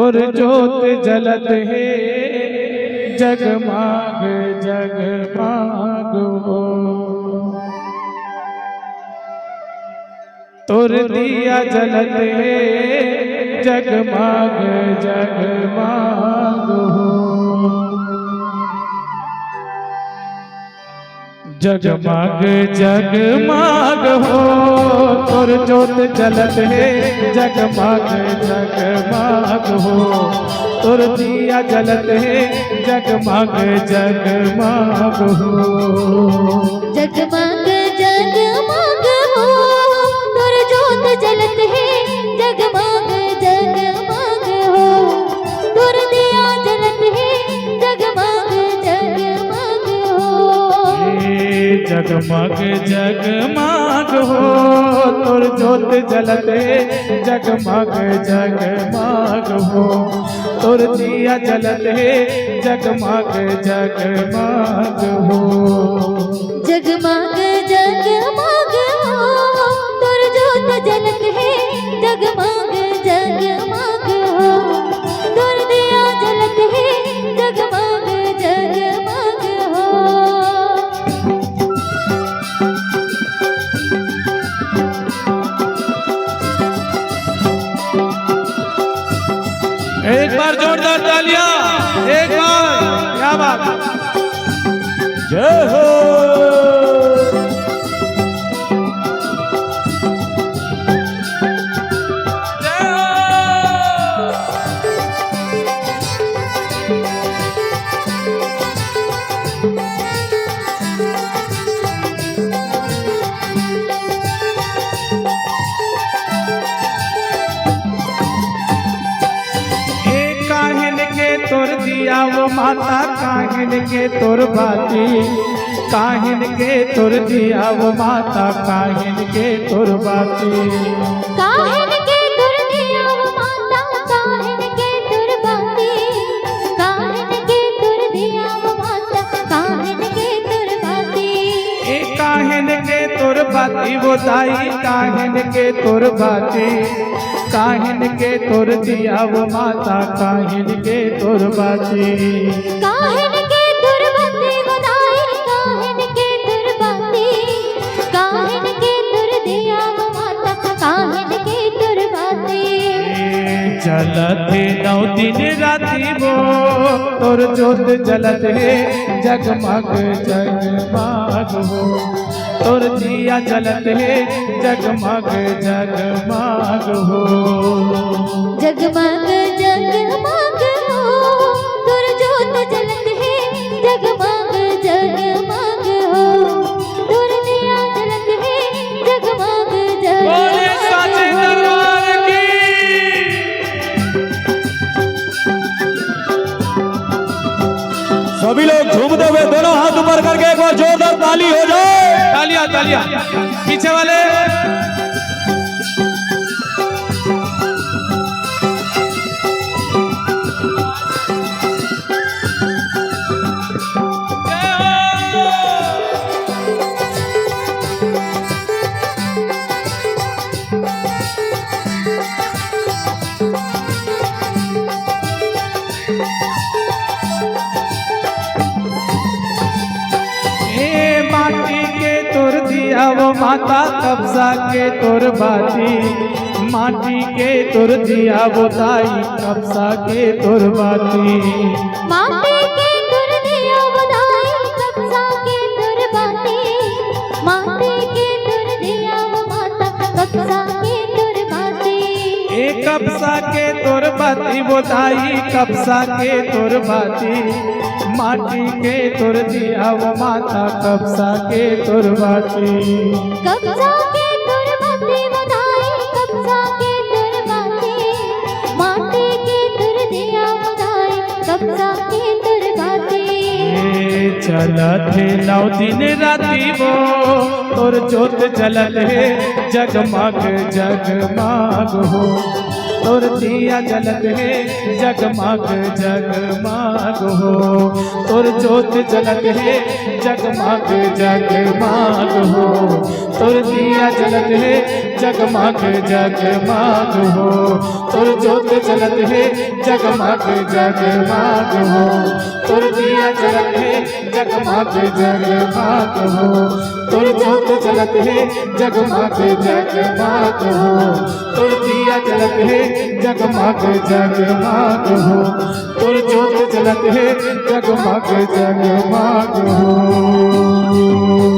तोर जोत जलत है जगमाग जगमाग हो। तोर दिया जलत है जगमाग जगमाग हो। जगमाग जगमाग हो तोर जोत जलत है जगमाग जगमाग हो। तोर दिया जलत है जगमाग जगमाग हो। जगमग जगमग हो तोर जोत जलत है जगमग जगमग हो। तोर दिया जलत है जगमग जगमग हो। जगमग जगमग हो तोर जोत जलत है जगमग जगमग हो। तोर दिया जलत है जगमग जगमग हो। जगमग जगमग हो तोर जोत जलत है जगमग जगमग हो। तोर दिया जलत है जगमग जगमग हो। एक बार जोरदार तालियां, एक बार, क्या बात। जय हो। तोर दिया वो माता काहिन के तोर बाती। काहिन के तोर दिया वो माता काहिन के तोर बाती। काहिन के तोर दिया वो माता काहिन के तोर बाती। काहिन के तोर दिया वो माता काहिन के तोर बाती। ए काहिन के तोर बाती वो दाई काहिन के तोर बाती। काहिन के तोर दिया वो माता काहिन के तोर बाती। काहिन के तोर बाती बताई काहिन के तोर बाती। काहिन के तोर दिया वो माता काहिन के तोर बाती। जलत नौ दिन राती वो तोर जोत जलत है जगमग जगमग हो। तोर दिया जलत है जगमग जगमग हो। जगमग जगमग हो तोर जोत जलत है जगमग जगमग हो। तोर दिया जलत है जगमग जगमग हो। सभी लोग झूमते हुए दोनों हाथ ऊपर करके एक बार जोरदार ताली हो जाए। तालियां तालियां पीछे वाले। माटी के तोर दिया वो माता कब्जा के तोर बाती। माटी के तोर दिया वो दाई कब्जा के तोर बाती। माटी के तोर दिया वो दाई कब्जा के तोर बाती। माटी के तोर दिया वो माता कब्जा के तोर बाती। एक कब्जा के तोर बाती वो दाई कब्जा के तोर बाती। माटी के तोर दिया वो माता कब्जा के तोर बाती। कब्जा के तोर बाती बताई कब्जा के तोर बाती। माटी के तोर दिया बताई कब्जा के तोर बाती। चलत नौ दिन राती वो तोर जोत जलत है जगमग जगमग हो। तोर दिया जलत है जगमग जगमग हो, तोर ज्योत जलत है जगमग जगमग हो, तोर दिया जलत है जगमग जगमग हो, तोर ज्योत जलत है जगमग जगमग हो, तोर दिया जलत है जगमग जगमग हो, तोर ज्योत जलत है जगमग जगमग हो, तोर दिया जलत है जगमग जगमग हो, तोर ज्योत जलत है जगमग जगमग हो।